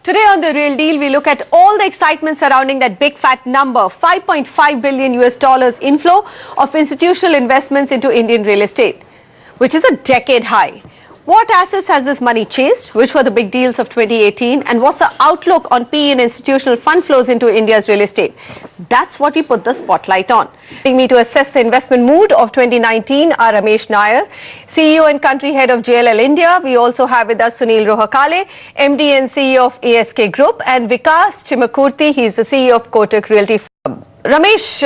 Today on The Real Deal, we look at all the excitement surrounding that big fat number, $5.5 billion inflow of institutional investments into Indian real estate, which is a decade high. What assets has this money chased? Which were the big deals of 2018? And what's the outlook on PE and institutional fund flows into India's real estate? That's what we put the spotlight on. Joining me to assess the investment mood of 2019 are Ramesh Nair, CEO and country head of JLL India. We also have with us Sunil Rohakale, MD and CEO of ASK Group, and Vikas Chimakurti. He's the CEO of Kotak Realty Firm. Ramesh,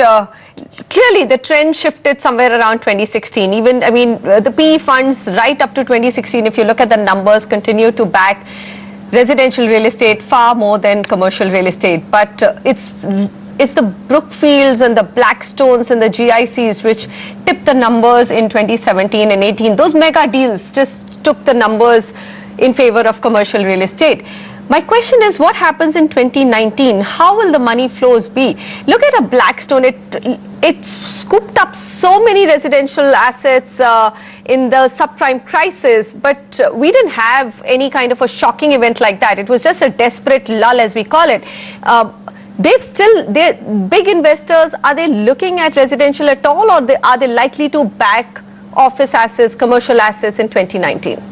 clearly the trend shifted somewhere around 2016. Even, the PE funds right up to 2016, if you look at the numbers, continue to back residential real estate far more than commercial real estate. But it's the Brookfields and the Blackstones and the GICs which tipped the numbers in 2017 and 18. Those mega deals just took the numbers in favor of commercial real estate. My question is, what happens in 2019? How will the money flows be? Look at a Blackstone. It scooped up so many residential assets in the subprime crisis, but we didn't have any kind of a shocking event like that. It was just a desperate lull, as we call it. They're big investors. Are they looking at residential at all, or are they likely to back office assets, commercial assets in 2019?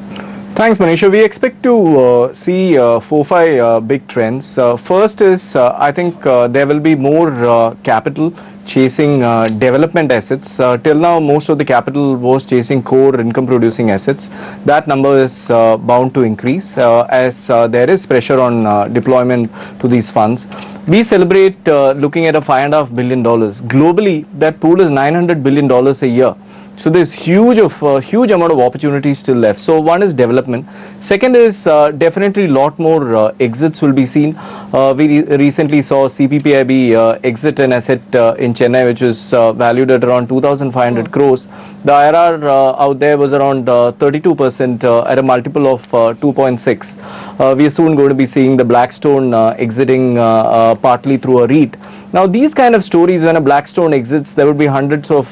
Thanks, Manisha. We expect to see 4-5 big trends. First is, I think there will be more capital chasing development assets. Till now, most of the capital was chasing core income-producing assets. That number is bound to increase as there is pressure on deployment to these funds. We celebrate looking at a $5.5 billion. Globally, that pool is $900 billion a year. So there's huge amount of opportunities still left. So one is development. Second is definitely a lot more exits will be seen. We recently saw CPPIB exit an asset in Chennai, which was valued at around 2,500 crores. The IRR out there was around 32% at a multiple of 2.6. We are soon going to be seeing the Blackstone exiting partly through a REIT. Now, these kind of stories, when a Blackstone exits, there would be hundreds of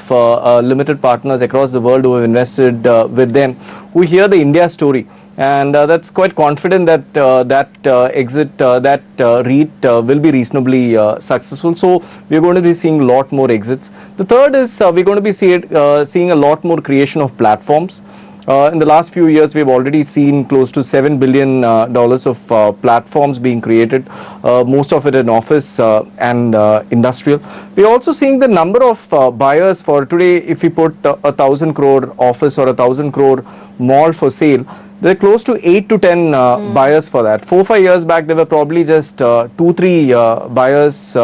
limited partners across the world who have invested with them, who hear the India story. And that's quite confident that that REIT will be reasonably successful. So we're going to be seeing a lot more exits. The third is we're going to be seeing a lot more creation of platforms. In the last few years, we've already seen close to $7 billion of platforms being created, most of it in office and industrial. We're also seeing the number of buyers for today. If we put 1,000 crore office or 1,000 crore mall for sale, there are close to 8 to 10 buyers for that. 4-5 years back, there were probably just 2-3 buyers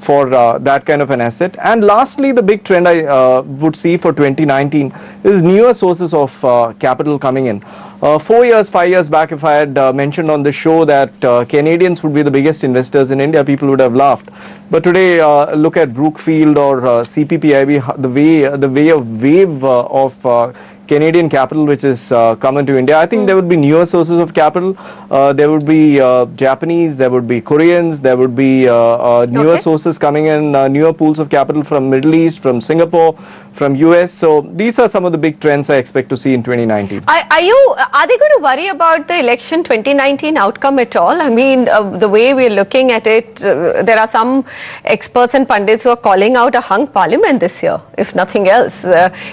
for that kind of an asset. And lastly, the big trend I would see for 2019 is newer sources of capital coming in. 4 years, 5 years back, if I had mentioned on the show that Canadians would be the biggest investors in India, people would have laughed. But today, look at Brookfield or CPPIB, the wave of Canadian capital which is come into India. I think there would be newer sources of capital. There would be Japanese, there would be Koreans, there would be newer sources coming in, newer pools of capital from Middle East, from Singapore, from US. So these are some of the big trends I expect to see in 2019. Are they going to worry about the election 2019 outcome at all? The way we're looking at it, there are some experts and pundits who are calling out a hung parliament this year, if nothing else.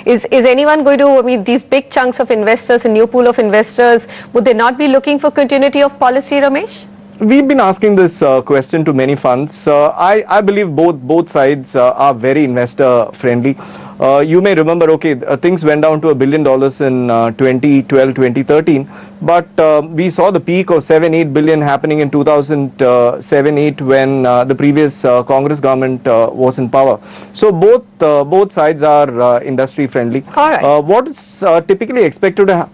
Is anyone going to, these big chunks of investors, a new pool of investors, would they not be looking for continuity of policy, Ramesh? We've been asking this question to many funds. I believe both sides are very investor friendly. You may remember, things went down to $1 billion in 2012, 2013, but we saw the peak of 7-8 billion happening in 2007-8 when the previous Congress government was in power. So both sides are industry friendly. All right. What is typically expected to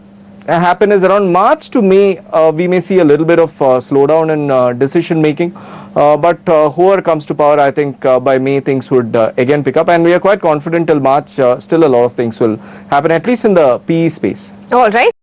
happen is around March to May, we may see a little bit of slowdown in decision making. But whoever comes to power, I think by May things would again pick up, and we are quite confident till March still a lot of things will happen, at least in the PE space. All right.